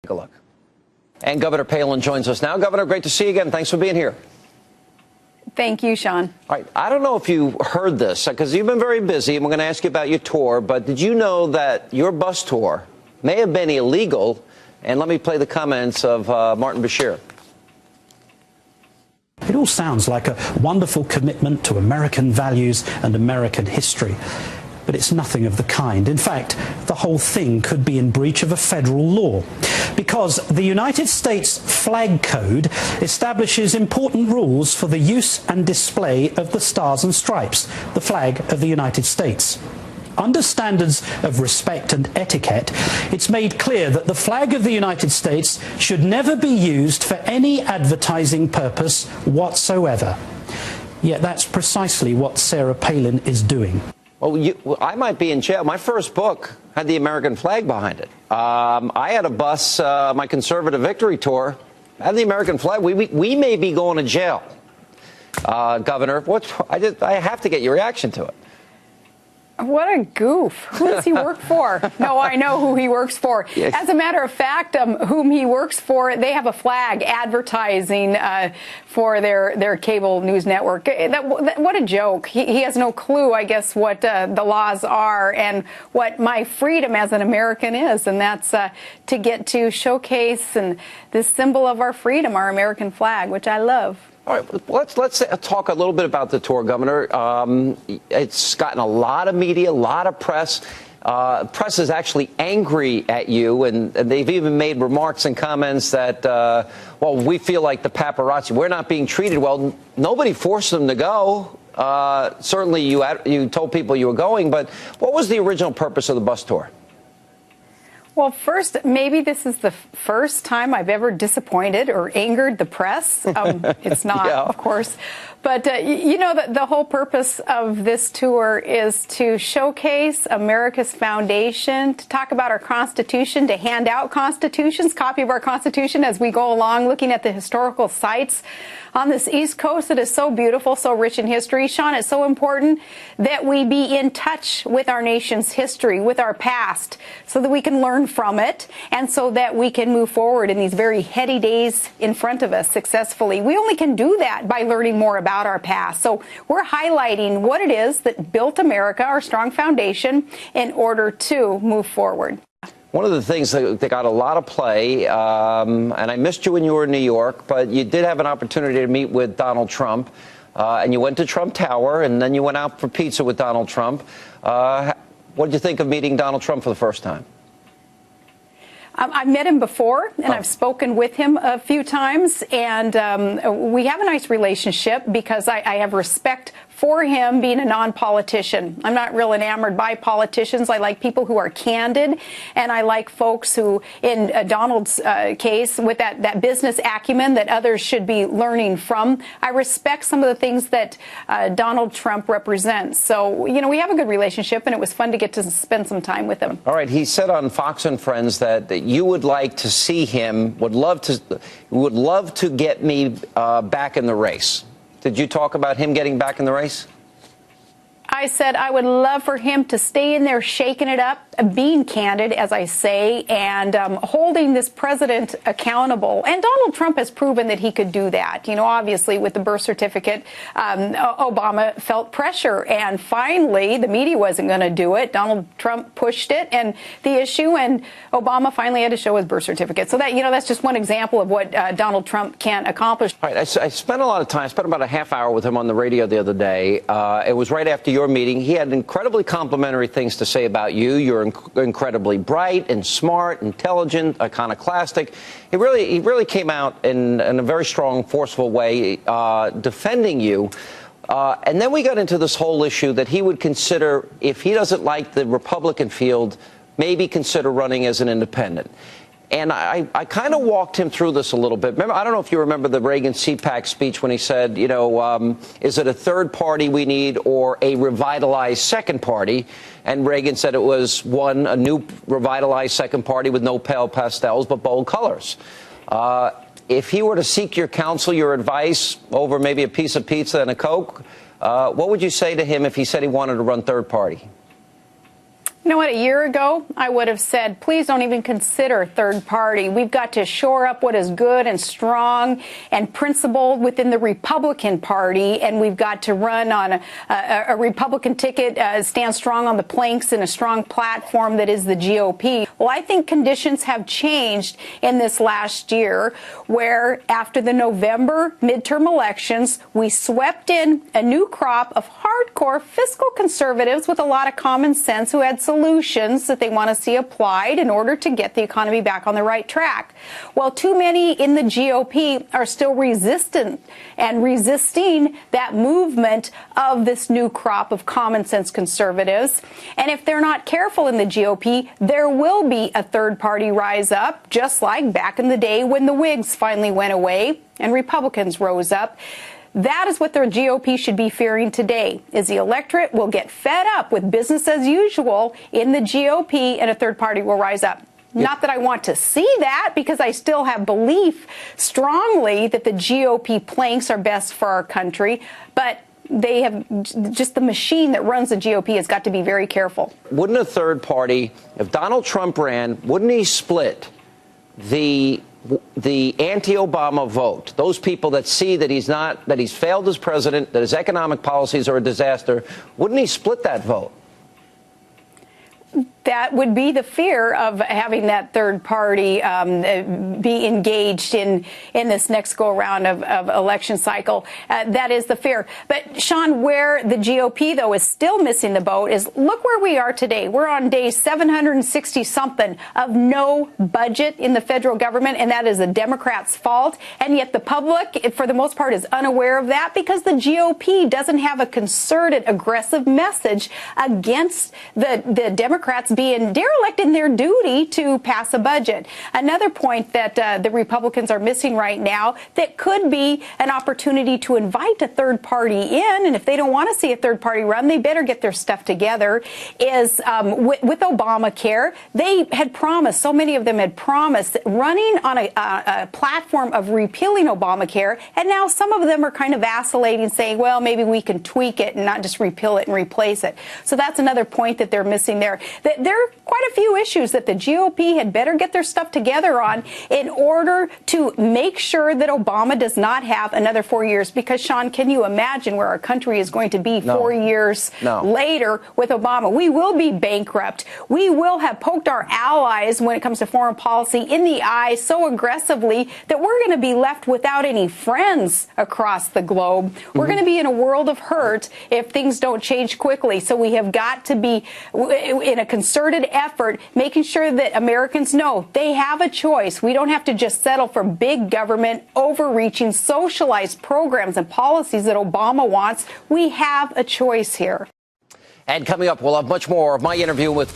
Take a look. And Governor Palin joins us now. Governor, great to see you again. Thanks for being here. Thank you, Sean. All right. I don't know if you heard this because you've been very busy, and we're going to ask you about your tour. But did you know that your bus tour may have been illegal? And let me play the comments of Martin Bashir. It all sounds like a wonderful commitment to American values and American history. But it's nothing of the kind. In fact, the whole thing could be in breach of a federal law, because the United States Flag Code establishes important rules for the use and display of the Stars and Stripes, the flag of the United States. Under standards of respect and etiquette, it's made clear that the flag of the United States should never be used for any advertising purpose whatsoever. Yet that's precisely what Sarah Palin is doing. Well, I might be in jail. My first book had the American flag behind it. I had a bus, my conservative victory tour, had the American flag. We may be going to jail. Governor, I have to get your reaction to it. What a goof. Who does he work for? No, I know who he works for. Yes. As a matter of fact, whom he works for, they have a flag advertising for their cable news network. What a joke. He has no clue, I guess, what the laws are and what my freedom as an American is. And that's to get to showcase and this symbol of our freedom, our American flag, which I love. All right, let's talk a little bit about the tour, Governor. It's gotten a lot of media, a lot of press. Press is actually angry at you, and they've even made remarks and comments that, well, we feel like the paparazzi. We're not being treated well. Nobody forced them to go. Certainly, you told people you were going, but what was the original purpose of the bus tour? Well, first, maybe this is the first time I've ever disappointed or angered the press. It's not, Yeah. Of course. But, you know, the whole purpose of this tour is to showcase America's foundation, to talk about our Constitution, to hand out constitutions, copy of our Constitution as we go along, looking at the historical sites on this East Coast that is so beautiful, so rich in history. Sean, it's so important that we be in touch with our nation's history, with our past, so that we can learn from it and so that we can move forward in these very heady days in front of us successfully. We only can do that by learning more about our past. So we're highlighting what it is that built America, our strong foundation, in order to move forward. One of the things that got a lot of play, and I missed you when you were in New York, but you did have an opportunity to meet with Donald Trump, and you went to Trump Tower, and then you went out for pizza with Donald Trump. What did you think of meeting Donald Trump for the first time? I've met him before, and I've spoken with him a few times, and we have a nice relationship because I have respect for him being a non-politician. I'm not real enamored by politicians. I like people who are candid, and I like folks who, in Donald's case, with that business acumen that others should be learning from. I respect some of the things that Donald Trump represents. So, you know, we have a good relationship, and it was fun to get to spend some time with him. All right. He said on Fox and Friends that you would like to see him, would love to get me back in the race. Did you talk about him getting back in the race? I said I would love for him to stay in there shaking it up, being candid, as I say, and holding this president accountable. And Donald Trump has proven that he could do that. You know, obviously, with the birth certificate, Obama felt pressure. And finally, the media wasn't going to do it. Donald Trump pushed it and the issue, and Obama finally had to show his birth certificate. So that, you know, that's just one example of what Donald Trump can accomplish. All right. I spent a lot of time. I spent about a half hour with him on the radio the other day. It was right after your meeting. He had incredibly complimentary things to say about you. You're incredibly bright and smart, intelligent, iconoclastic. He really came out in a very strong, forceful way defending you. And then we got into this whole issue that he would consider, if he doesn't like the Republican field, maybe consider running as an independent. And I kind of walked him through this a little bit. Remember, I don't know if you remember the Reagan CPAC speech when he said, you know, is it a third party we need or a revitalized second party? And Reagan said it was a new revitalized second party with no pale pastels but bold colors. If he were to seek your counsel, your advice over maybe a piece of pizza and a Coke, what would you say to him if he said he wanted to run third party? You know what? A year ago, I would have said, please don't even consider third party. We've got to shore up what is good and strong and principled within the Republican Party, and we've got to run on a Republican ticket, stand strong on the planks in a strong platform that is the GOP. Well, I think conditions have changed in this last year, where after the November midterm elections, we swept in a new crop of hardcore fiscal conservatives with a lot of common sense who had solutions that they want to see applied in order to get the economy back on the right track. Well, too many in the GOP are still resistant and resisting that movement of this new crop of common sense conservatives. And if they're not careful in the GOP, there will be a third party rise up, just like back in the day when the Whigs finally went away and Republicans rose up. That is what the GOP should be fearing today, is the electorate will get fed up with business as usual in the GOP and a third party will rise up. Not that I want to see that, because I still have belief strongly that the GOP planks are best for our country, but they have just the machine that runs the GOP has got to be very careful. Wouldn't a third party, if Donald Trump ran, wouldn't he split the anti-Obama vote, those people that see that he's failed as president, that his economic policies are a disaster, wouldn't he split that vote? That would be the fear of having that third party be engaged in this next go around of election cycle. That is the fear. But Sean, where the GOP though is still missing the boat is look where we are today. We're on day 760 something of no budget in the federal government, and that is the Democrats' fault. And yet the public, for the most part, is unaware of that because the GOP doesn't have a concerted, aggressive message against the Democrats being derelict in their duty to pass a budget. Another point that the Republicans are missing right now that could be an opportunity to invite a third party in, and if they don't want to see a third party run, they better get their stuff together, is with Obamacare. They had promised, so many of them had promised, running on a platform of repealing Obamacare, and now some of them are kind of vacillating, saying, well, maybe we can tweak it and not just repeal it and replace it. So that's another point that they're missing there. There are quite a few issues that the GOP had better get their stuff together on in order to make sure that Obama does not have another 4 years. Because, Sean, can you imagine where our country is going to be 4 years later with Obama? We will be bankrupt. We will have poked our allies when it comes to foreign policy in the eye so aggressively that we're going to be left without any friends across the globe. We're going to be in a world of hurt if things don't change quickly. So we have got to be in a concerted effort, making sure that Americans know they have a choice. We don't have to just settle for big government, overreaching, socialized programs and policies that Obama wants. We have a choice here. And coming up, we'll have much more of my interview with